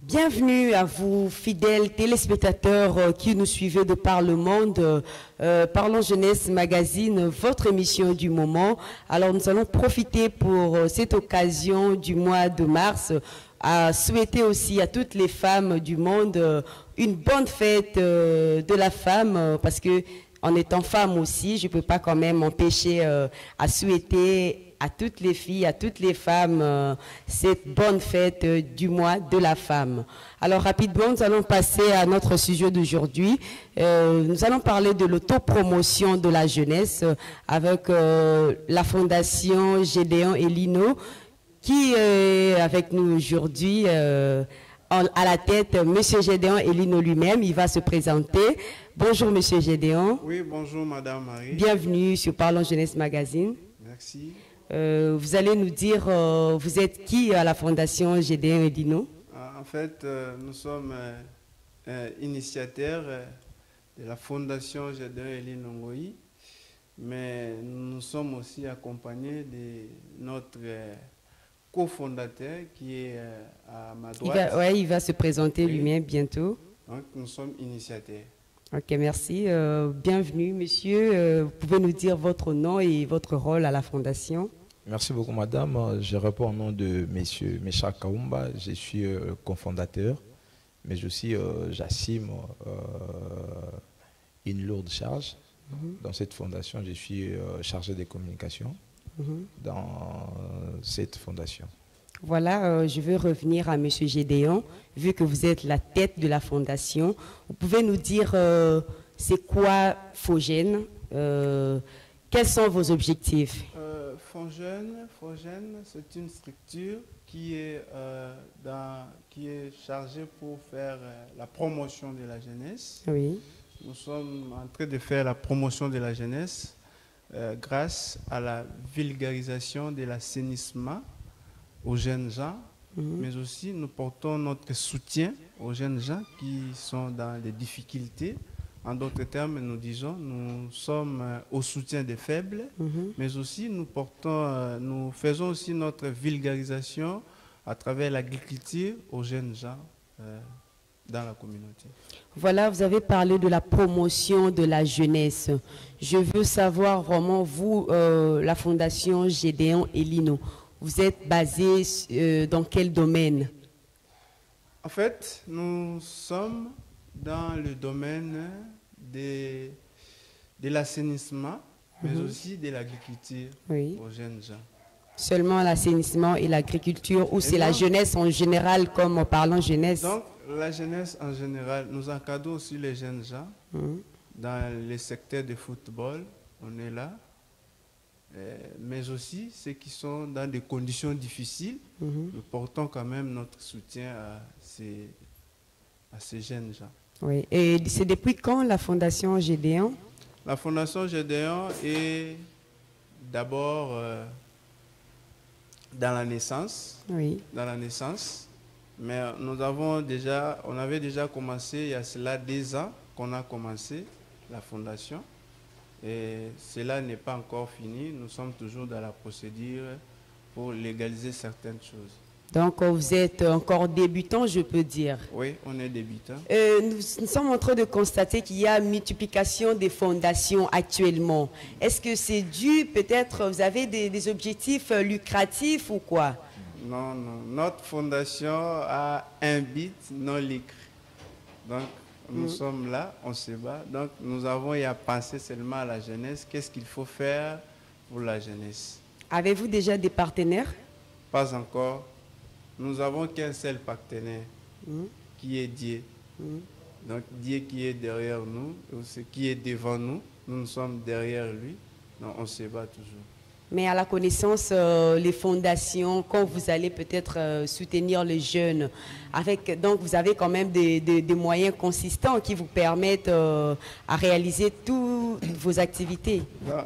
Bienvenue à vous, fidèles téléspectateurs qui nous suivez de par le monde. Parlons Jeunesse Magazine, votre émission du moment. Alors nous allons profiter pour cette occasion du mois de mars à souhaiter aussi à toutes les femmes du monde une bonne fête de la femme, parce que en étant femme aussi, je ne peux pas quand même m'empêcher à souhaiter à toutes les filles, à toutes les femmes, cette bonne fête du mois de la femme. Alors rapidement, nous allons passer à notre sujet d'aujourd'hui. Nous allons parler de l'autopromotion de la jeunesse avec la Fondation Gédéon et Lino, qui est avec nous aujourd'hui. À la tête, M. Gédéon et Lino lui-même, il va se présenter. Bonjour M. Gédéon. Oui, bonjour Madame Marie. Bienvenue sur Parlons Jeunesse Magazine. Merci. Vous allez nous dire, vous êtes qui à la Fondation Gédéon et Lino? En fait, nous sommes initiateurs de la Fondation Gédéon et Lino Ngoï, mais nous sommes aussi accompagnés de notre cofondateur qui est à ma droite. Il va se présenter lui-même bientôt. Donc, nous sommes initiateurs. Ok, merci. Bienvenue, monsieur. Vous pouvez nous dire votre nom et votre rôle à la Fondation? Merci beaucoup, madame. Je réponds au nom de monsieur Mécha Kaoumba. Je suis cofondateur, mais aussi j'assume une lourde charge. Dans cette fondation, je suis chargé des communications dans cette fondation. Voilà, je veux revenir à M. Gédéon, vu que vous êtes la tête de la fondation. Vous pouvez nous dire c'est quoi Fogène, quels sont vos objectifs? Fogène, c'est une structure qui est chargée pour faire la promotion de la jeunesse. Oui. Nous sommes en train de faire la promotion de la jeunesse grâce à la vulgarisation de l'assainissement aux jeunes gens, mais aussi nous portons notre soutien aux jeunes gens qui sont dans des difficultés. En d'autres termes, nous disons, nous sommes au soutien des faibles, mais aussi nous faisons aussi notre vulgarisation à travers l'agriculture aux jeunes gens dans la communauté. Voilà, vous avez parlé de la promotion de la jeunesse. Je veux savoir vraiment, vous, la Fondation Gédéon et Lino, vous êtes basé dans quel domaine? En fait, nous sommes dans le domaine de l'assainissement, mais aussi de l'agriculture aux jeunes gens. Seulement l'assainissement et l'agriculture, ou c'est la jeunesse en général, comme en parlant jeunesse? Donc, la jeunesse en général, nous encadrons aussi les jeunes gens dans les secteurs de football, on est là. Mais aussi ceux qui sont dans des conditions difficiles, nous portons quand même notre soutien à ces jeunes gens. Oui, et c'est depuis quand la Fondation Gédéon? La Fondation Gédéon est d'abord dans la naissance. Oui. Dans la naissance. Mais on avait déjà commencé, il y a cela 2 ans qu'on a commencé la Fondation. Et cela n'est pas encore fini. Nous sommes toujours dans la procédure pour légaliser certaines choses. Donc, vous êtes encore débutant, je peux dire. Oui, on est débutant. Nous sommes en train de constater qu'il y a une multiplication des fondations actuellement. Est-ce que c'est dû, peut-être, vous avez des objectifs lucratifs ou quoi? Non, non. Notre fondation a un but non lucre. Donc, nous sommes là, on se bat. Donc, nous avons à penser seulement à la jeunesse. Qu'est-ce qu'il faut faire pour la jeunesse? Avez-vous déjà des partenaires? Pas encore. Nous n'avons qu'un seul partenaire, qui est Dieu. Donc, Dieu qui est derrière nous, ce qui est devant nous, nous sommes derrière lui. Donc, on se bat toujours. Mais à la connaissance, les fondations, quand vous allez peut-être soutenir les jeunes, donc vous avez quand même des moyens consistants qui vous permettent à réaliser toutes vos activités.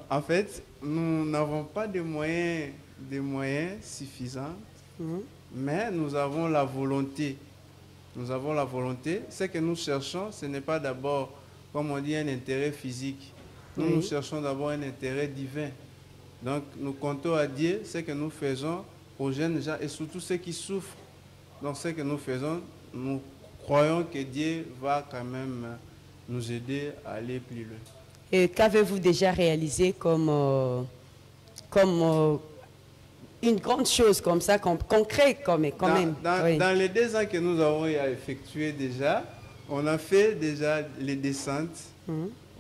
En fait, nous n'avons pas de moyens suffisants, mais nous avons la volonté nous avons la volonté. Ce que nous cherchons, ce n'est pas d'abord, comme on dit, un intérêt physique. Nous cherchons d'abord un intérêt divin. Donc, nous comptons à Dieu ce que nous faisons aux jeunes gens et surtout ceux qui souffrent. Donc, ce que nous faisons, nous croyons que Dieu va quand même nous aider à aller plus loin. Et qu'avez-vous déjà réalisé comme une grande chose comme ça, concret quand même? Dans les 2 ans que nous avons effectué déjà, on a fait déjà les descentes.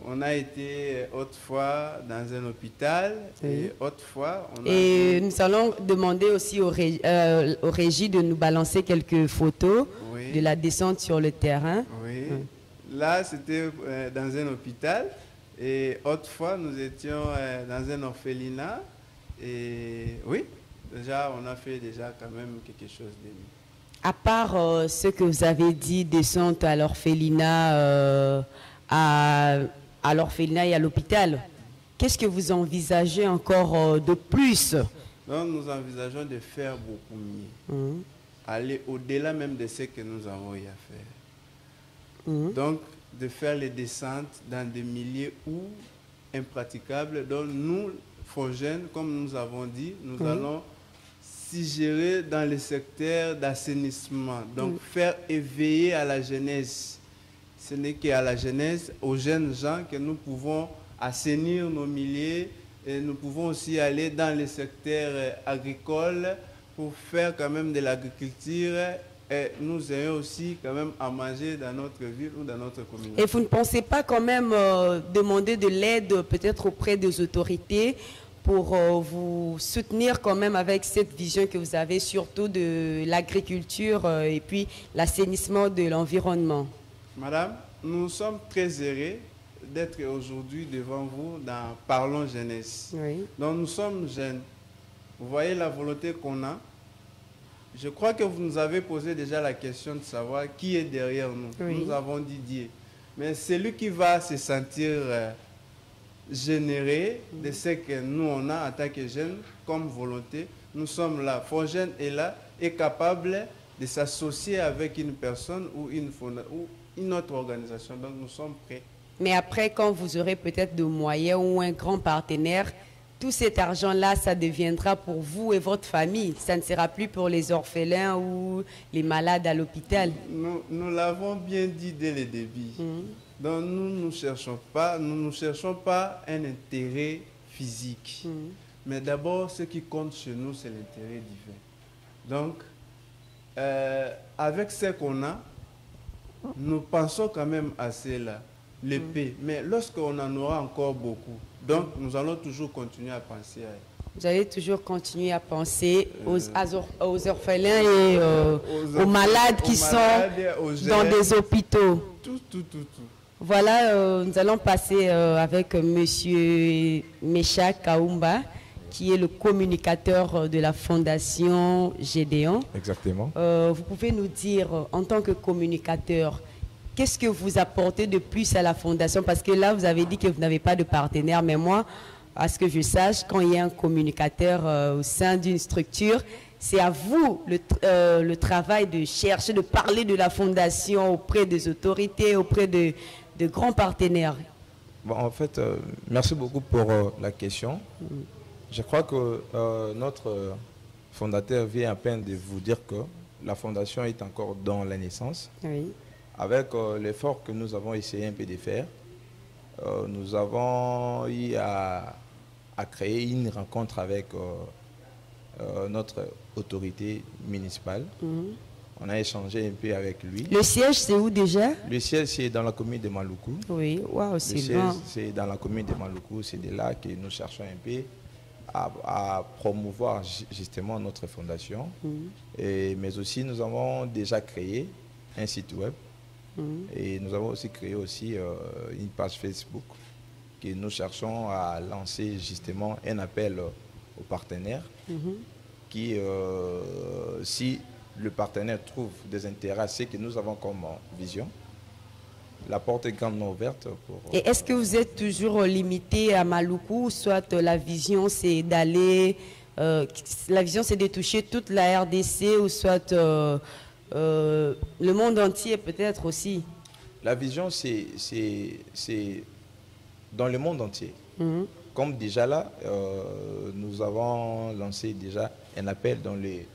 On a été autrefois dans un hôpital et autrefois... nous allons demander aussi au régie de nous balancer quelques photos de la descente sur le terrain. Oui. Là, c'était dans un hôpital et autrefois, nous étions dans un orphelinat. Et oui, déjà, on a fait déjà quand même quelque chose de mieux. À part ce que vous avez dit, descente à l'orphelinat, à l'orphelinat et à l'hôpital, qu'est-ce que vous envisagez encore de plus? Donc, nous envisageons de faire beaucoup mieux. Aller au-delà même de ce que nous avons eu à faire. Donc, de faire les descentes dans des milieux où impraticables. Donc, nous, Fongène, comme nous avons dit, nous allons s'y gérer dans le secteur d'assainissement. Donc, faire éveiller à la jeunesse. Ce n'est qu'à la jeunesse, aux jeunes gens, que nous pouvons assainir nos milieux et nous pouvons aussi aller dans le secteur agricole pour faire quand même de l'agriculture et nous ayons aussi quand même à manger dans notre ville ou dans notre communauté. Et vous ne pensez pas quand même demander de l'aide peut-être auprès des autorités pour vous soutenir quand même avec cette vision que vous avez surtout de l'agriculture et puis l'assainissement de l'environnement? Madame, nous sommes très heureux d'être aujourd'hui devant vous dans Parlons Jeunesse. Donc nous sommes jeunes. Vous voyez la volonté qu'on a. Je crois que vous nous avez posé déjà la question de savoir qui est derrière nous. Nous avons dit Dieu. Mais celui qui va se sentir généré de ce que nous on a en tant que jeunes comme volonté, nous sommes là. Fongène est là, est capable de s'associer avec une personne ou une autre organisation. Donc nous sommes prêts. Mais après, quand vous aurez peut-être de moyens ou un grand partenaire, tout cet argent-là, ça deviendra pour vous et votre famille. Ça ne sera plus pour les orphelins ou les malades à l'hôpital. Nous l'avons bien dit dès le début. Donc nous ne cherchons pas un intérêt physique. Mais d'abord, ce qui compte chez nous, c'est l'intérêt divin. Donc, avec ce qu'on a, nous pensons quand même à cela, l'épée. Mais lorsqu'on en aura encore beaucoup, donc nous allons toujours continuer à penser à elle. Vous allez toujours continuer à penser aux orphelins et aux malades qui sont dans des hôpitaux. Tout. Voilà, nous allons passer avec M. Meshach Kaoumba, qui est le communicateur de la Fondation Gédéon. Exactement. Vous pouvez nous dire, en tant que communicateur, qu'est-ce que vous apportez de plus à la Fondation? Parce que là, vous avez dit que vous n'avez pas de partenaire, mais moi, à ce que je sache, quand il y a un communicateur au sein d'une structure, c'est à vous le travail de chercher, de parler de la Fondation auprès des autorités, auprès de grands partenaires. Bon, en fait, merci beaucoup pour la question. Je crois que notre fondateur vient à peine de vous dire que la Fondation est encore dans la naissance. Oui. Avec l'effort que nous avons essayé un peu de faire, nous avons eu à créer une rencontre avec notre autorité municipale. On a échangé un peu avec lui. Le siège, c'est où déjà? Le siège, c'est dans la commune de Maluku. Oui, waouh, c'est bien. Le siège, c'est dans la commune de Maluku. C'est de là que nous cherchons un peu à promouvoir justement notre fondation. Mais aussi, nous avons déjà créé un site web. Et nous avons aussi créé une page Facebook que nous cherchons à lancer justement un appel aux partenaires qui, si le partenaire trouve des intérêts à ce que nous avons comme vision, la porte est grandement ouverte. Et est-ce que vous êtes toujours limité à Maluku, soit la vision c'est d'aller, la vision c'est de toucher toute la RDC ou soit le monde entier peut-être aussi. La vision, c'est dans le monde entier. Comme déjà là, nous avons lancé déjà un appel dans les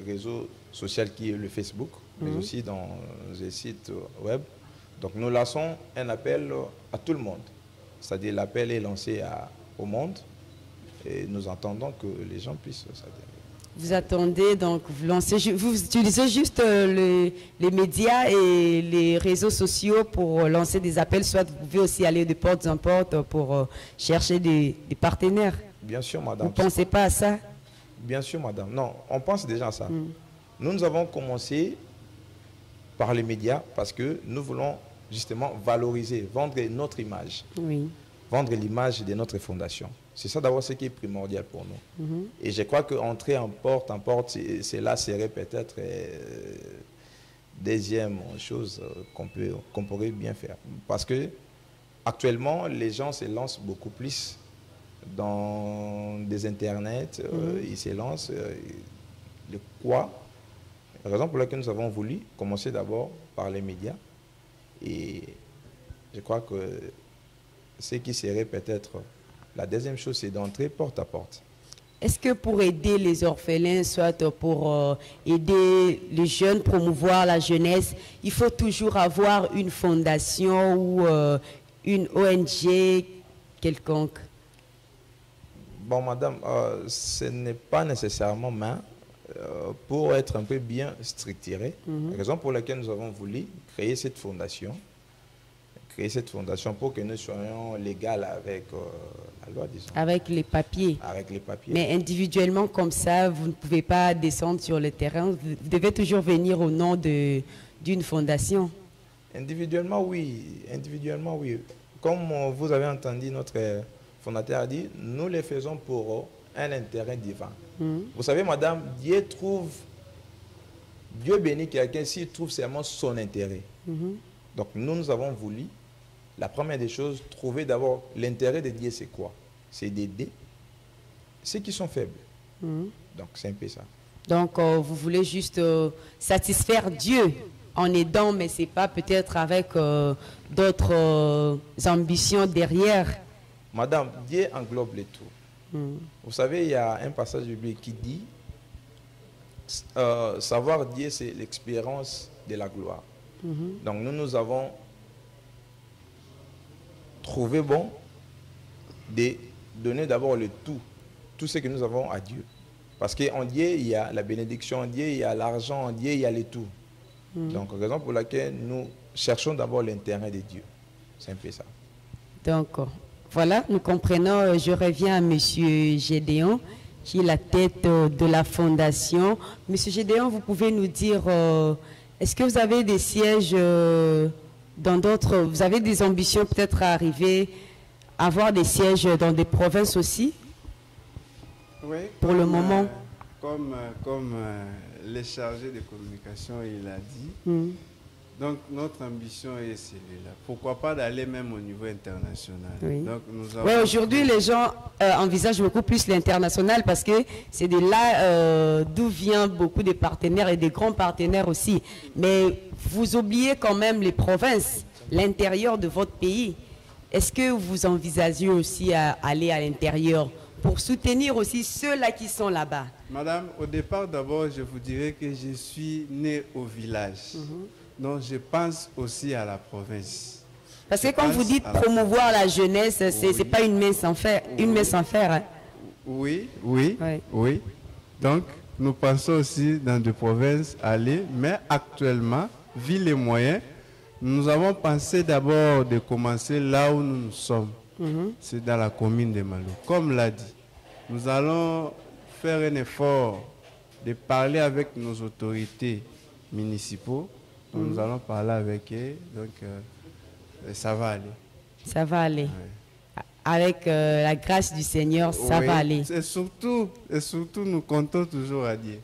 réseaux sociaux qui est le Facebook, mais aussi dans les sites web. Donc nous lançons un appel à tout le monde. C'est-à-dire l'appel est lancé au monde et nous attendons que les gens puissent s'adhérer. Vous attendez, donc vous utilisez juste les médias et les réseaux sociaux pour lancer des appels, soit vous pouvez aussi aller de porte en porte pour chercher des partenaires. Bien sûr, madame. Vous ne pensez pas à ça? Bien sûr, madame. Non, on pense déjà à ça. Nous avons commencé par les médias parce que nous voulons justement valoriser, vendre notre image. Oui. Vendre l'image de notre fondation. C'est ça d'abord ce qui est primordial pour nous. Et je crois qu'entrer en porte, cela serait peut-être deuxième chose qu'on pourrait bien faire. Parce que actuellement, les gens se lancent beaucoup plus dans des internets, ils se lancent. De quoi? La raison pour laquelle nous avons voulu commencer d'abord par les médias. Et je crois que ce qui serait peut-être la deuxième chose, c'est d'entrer porte à porte. Est-ce que pour aider les orphelins, soit pour aider les jeunes, promouvoir la jeunesse, il faut toujours avoir une fondation ou une ONG quelconque? Bon, madame, ce n'est pas nécessairement pour être un peu bien structuré. La raison pour laquelle nous avons voulu créer cette fondation, pour que nous soyons légaux avec la loi, disons. Avec les papiers. Avec les papiers. Mais individuellement, comme ça, vous ne pouvez pas descendre sur le terrain. Vous devez toujours venir au nom d'une fondation. Individuellement, oui. Individuellement, oui. Comme vous avez entendu, notre fondateur a dit, nous les faisons pour un intérêt divin. Vous savez, madame, Dieu bénit quelqu'un s'il trouve seulement son intérêt. Donc, nous avons voulu, la première des choses, trouver d'abord l'intérêt de Dieu, c'est quoi? C'est d'aider ceux qui sont faibles. Donc, c'est un peu ça. Donc, vous voulez juste satisfaire Dieu en aidant, mais ce n'est pas peut-être avec d'autres ambitions derrière. Madame, Dieu englobe le tout. Vous savez, il y a un passage biblique qui dit savoir Dieu, c'est l'expérience de la gloire. Donc nous avons trouvé bon de donner d'abord le tout ce que nous avons à Dieu. Parce qu'en Dieu, il y a la bénédiction, en Dieu, il y a l'argent, en Dieu, il y a le tout. Donc, raison pour laquelle nous cherchons d'abord l'intérêt de Dieu. C'est un peu ça. Donc, voilà, nous comprenons. Je reviens à M. Gédéon, qui est la tête de la fondation. M. Gédéon, vous pouvez nous dire, est-ce que vous avez des sièges dans d'autres... Vous avez des ambitions peut-être à arriver à avoir des sièges dans des provinces aussi? Oui. Pour le moment. Comme le chargé de communication, il a dit. Donc, notre ambition est celle-là. Pourquoi pas d'aller même au niveau international. Oui. Donc, oui, aujourd'hui, les gens envisagent beaucoup plus l'international parce que c'est de là d'où viennent beaucoup de partenaires et des grands partenaires aussi. Mais vous oubliez quand même les provinces, l'intérieur de votre pays. Est-ce que vous envisagez aussi à aller à l'intérieur pour soutenir aussi ceux-là qui sont là-bas? Madame, au départ, d'abord, je vous dirais que je suis né au village. Donc, je pense aussi à la province. Parce que quand vous dites promouvoir la jeunesse, ce n'est pas une main sans fer. Une main sans fer, hein? Oui. Donc, nous pensons aussi dans des provinces aller, mais actuellement, vu les moyens, nous avons pensé d'abord de commencer là où nous sommes. C'est dans la commune de Malo. Comme l'a dit, nous allons faire un effort de parler avec nos autorités municipaux. Donc, nous allons parler avec eux. Donc, ça va aller. Ça va aller. Ouais. Avec la grâce du Seigneur, ça va aller. Et surtout, nous comptons toujours à Dieu.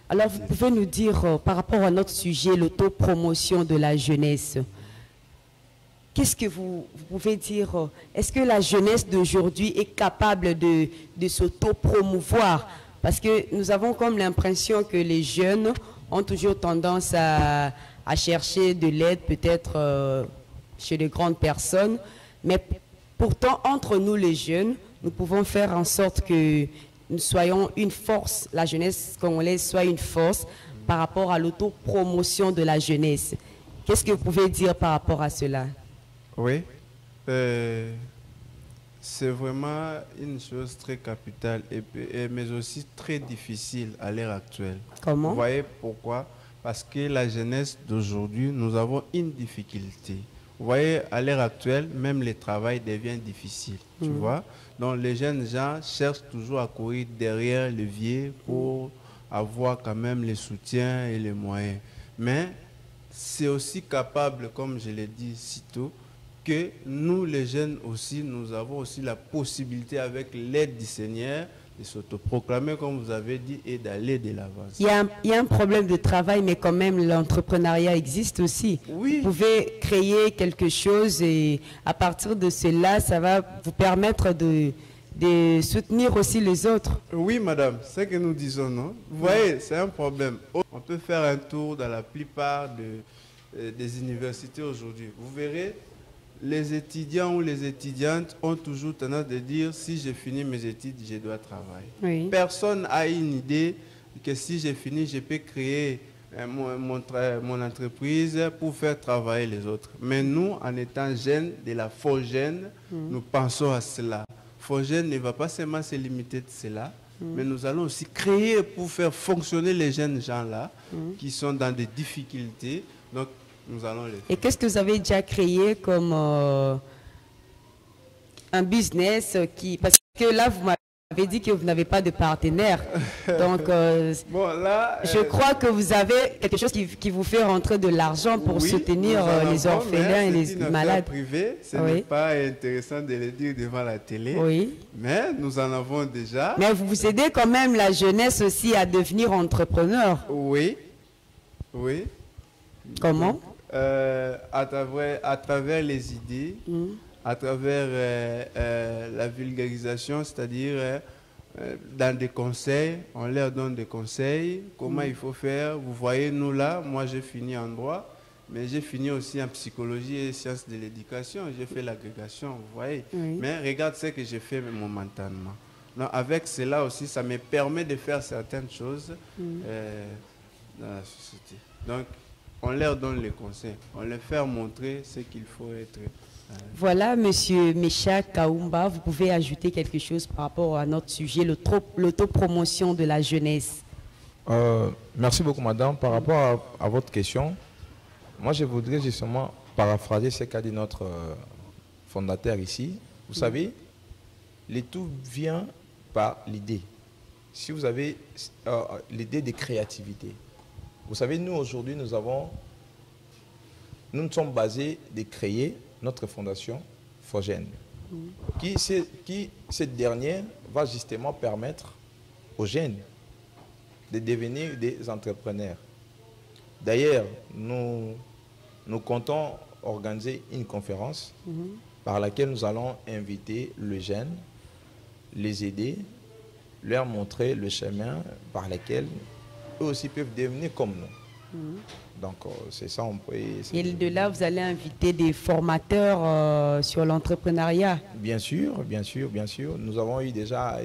Alors, vous pouvez nous dire, par rapport à notre sujet, l'autopromotion de la jeunesse, qu'est-ce que vous pouvez dire? Est-ce que la jeunesse d'aujourd'hui est capable de s'autopromouvoir? Parce que nous avons comme l'impression que les jeunes ont toujours tendance à chercher de l'aide peut-être chez les grandes personnes. Mais pourtant, entre nous les jeunes, nous pouvons faire en sorte que nous soyons une force, la jeunesse congolaise soit une force par rapport à l'autopromotion de la jeunesse. Qu'est-ce que vous pouvez dire par rapport à cela? Oui, c'est vraiment une chose très capitale, mais aussi très difficile à l'heure actuelle. Comment? Vous voyez pourquoi? Parce que la jeunesse d'aujourd'hui, nous avons une difficulté. Vous voyez, à l'heure actuelle, même le travail devient difficile, tu vois. Donc, les jeunes gens cherchent toujours à courir derrière le levier pour avoir quand même les soutiens et les moyens. Mais c'est aussi capable, comme je l'ai dit si tôt, que nous, les jeunes aussi, nous avons aussi la possibilité, avec l'aide du Seigneur, de s'autoproclamer, comme vous avez dit, et d'aller de l'avant. Il y a un problème de travail, mais quand même, l'entrepreneuriat existe aussi. Oui. Vous pouvez créer quelque chose et à partir de cela, ça va vous permettre de soutenir aussi les autres. Oui, madame, c'est ce que nous disons, non? Vous voyez, c'est un problème. On peut faire un tour dans la plupart des universités aujourd'hui. Vous verrez, les étudiants ou les étudiantes ont toujours tendance de dire, si j'ai fini mes études, je dois travailler. Oui. Personne n'a une idée que si j'ai fini, je peux créer mon entreprise pour faire travailler les autres. Mais nous, en étant jeunes, de la Fogène, nous pensons à cela. Fogène ne va pas seulement se limiter de cela, mais nous allons aussi créer pour faire fonctionner les jeunes gens-là qui sont dans des difficultés. Donc, nous allons les faire. Et qu'est-ce que vous avez déjà créé comme un business parce que là, vous m'avez dit que vous n'avez pas de partenaire. Donc, bon, là, je crois que vous avez quelque chose qui vous fait rentrer de l'argent pour soutenir les orphelins et les malades. Privé, ce n'est pas intéressant de le dire devant la télé. Oui. Mais nous en avons déjà. Mais vous aidez quand même la jeunesse aussi à devenir entrepreneur. Oui. Oui. Comment? À travers les idées, à travers la vulgarisation, c'est-à-dire dans des conseils, on leur donne des conseils, comment il faut faire. Vous voyez, nous là, moi j'ai fini en droit, mais j'ai fini aussi en psychologie et sciences de l'éducation, j'ai fait l'agrégation, vous voyez. Oui. Mais regarde ce que j'ai fait momentanément. Donc, avec cela aussi, ça me permet de faire certaines choses dans la société. Donc, on leur donne les conseils, on leur fait montrer ce qu'il faut être. Voilà, Monsieur Mecha Kaumba, vous pouvez ajouter quelque chose par rapport à notre sujet, l'autopromotion de la jeunesse. Merci beaucoup, madame. Par rapport à votre question, moi, je voudrais justement paraphraser ce qu'a dit notre fondateur ici. Vous savez, le tout vient par l'idée. Si vous avez l'idée de créativité, vous savez, nous, aujourd'hui, nous sommes basés de créer notre fondation Fogène, qui, cette dernière, va justement permettre aux jeunes de devenir des entrepreneurs. D'ailleurs, nous comptons organiser une conférence par laquelle nous allons inviter les jeunes, les aider, leur montrer le chemin par lequel eux aussi peuvent devenir comme nous. Donc, c'est ça, on peut... Et de là, vous allez inviter des formateurs sur l'entrepreneuriat? Bien sûr, bien sûr, bien sûr. Nous avons eu déjà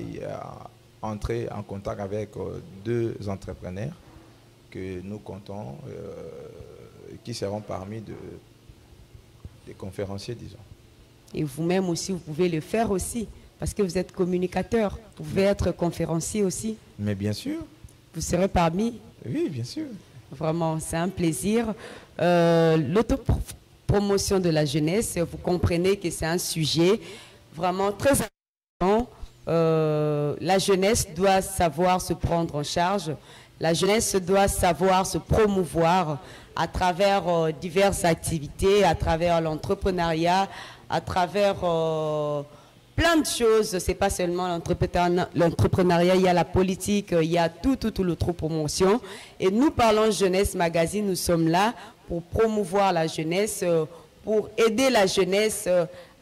entré en contact avec 2 entrepreneurs que nous comptons, qui seront parmi des conférenciers, disons. Et vous-même aussi, vous pouvez le faire aussi, parce que vous êtes communicateur. Vous pouvez être conférencier aussi. Mais bien sûr. Vous serez parmi? Oui, bien sûr. Vraiment, c'est un plaisir. L'autopromotion de la jeunesse, vous comprenez que c'est un sujet vraiment très important. La jeunesse doit savoir se prendre en charge. La jeunesse doit savoir se promouvoir à travers diverses activités, à travers l'entrepreneuriat, à travers plein de choses. C'est pas seulement l'entrepreneuriat, il y a la politique, il y a tout l'autopromotion. Et nous parlons Jeunesse Magazine, nous sommes là pour promouvoir la jeunesse, pour aider la jeunesse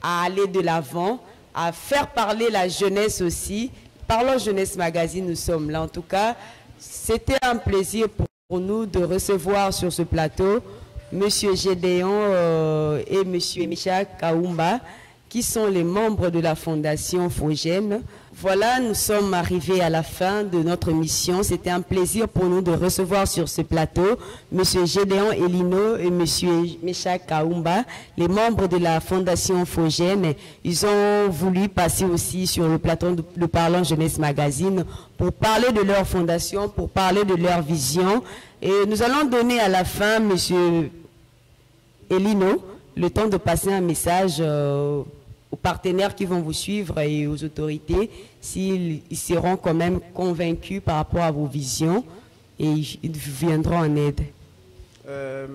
à aller de l'avant, à faire parler la jeunesse aussi. Parlons Jeunesse Magazine, nous sommes là. En tout cas, c'était un plaisir pour Pour nous de recevoir sur ce plateau Monsieur Gédéon et Monsieur Meshak Kaoumba, qui sont les membres de la Fondation Fogène. Voilà, nous sommes arrivés à la fin de notre mission. C'était un plaisir pour nous de recevoir sur ce plateau Monsieur Gédéon Elino et Monsieur Meshak Kaoumba, les membres de la Fondation Fogène. Ils ont voulu passer aussi sur le plateau de Parlons Jeunesse Magazine pour parler de leur fondation, pour parler de leur vision. Et nous allons donner à la fin, Monsieur Elino, le temps de passer un message aux partenaires qui vont vous suivre et aux autorités, s'ils seront quand même convaincus par rapport à vos visions et ils viendront en aide.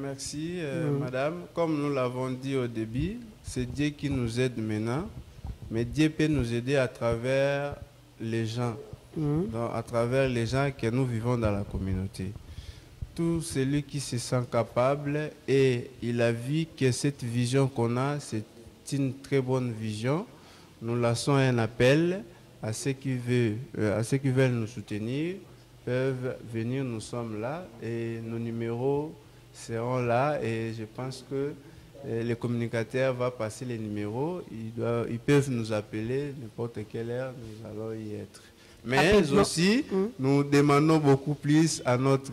Merci, madame. Comme nous l'avons dit au début, c'est Dieu qui nous aide maintenant, mais Dieu peut nous aider à travers les gens, à travers les gens que nous vivons dans la communauté. Tout celui qui se sent capable et il a vu que cette vision qu'on a, c'est une très bonne vision. Nous lançons un appel à ceux qui veulent nous soutenir, peuvent venir, nous sommes là et nos numéros seront là et je pense que les communicateurs vont passer les numéros, ils peuvent nous appeler n'importe quelle heure, nous allons y être. Mais aussi, nous demandons beaucoup plus à notre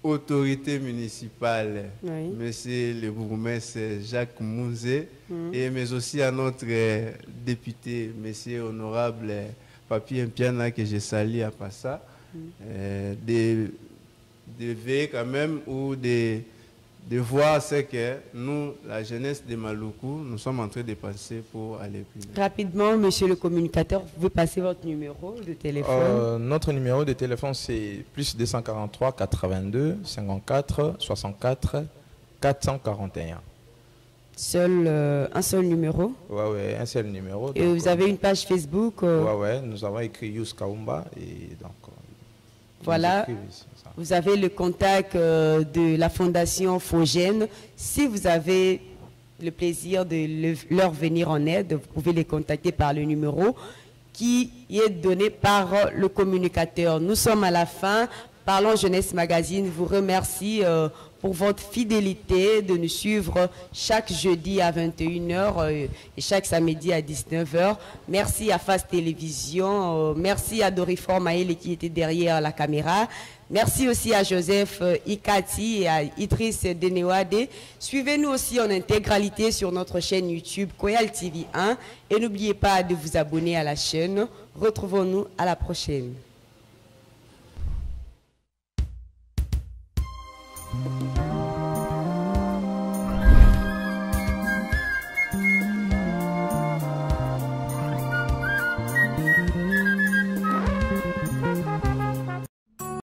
autorité municipale, Monsieur le bourgmestre Jacques Mounzé, mais aussi à notre député, Monsieur honorable Papi Mpiana, que je salue à Passa, de veiller quand même ou de voir ce que nous, la jeunesse de Maluku, nous sommes en train de penser pour aller plus loin. Rapidement, monsieur le communicateur, vous pouvez passer votre numéro de téléphone. Notre numéro de téléphone, c'est plus 243 82 54 64 441. Un seul numéro? Ouais, un seul numéro. Et donc, vous avez une page Facebook? Ouais, nous avons écrit Yous Kaoumba et donc... Voilà. Vous avez le contact de la Fondation Fogène. Si vous avez le plaisir de leur venir en aide, vous pouvez les contacter par le numéro qui est donné par le communicateur. Nous sommes à la fin. Parlons Jeunesse Magazine vous remercie pour votre fidélité de nous suivre chaque jeudi à 21h et chaque samedi à 19h. Merci à Face Télévision, merci à Dorifor Maël qui était derrière la caméra. Merci aussi à Joseph Ikati et à Idriss Denewade. Suivez-nous aussi en intégralité sur notre chaîne YouTube Koyal TV 1 et n'oubliez pas de vous abonner à la chaîne. Retrouvons-nous à la prochaine.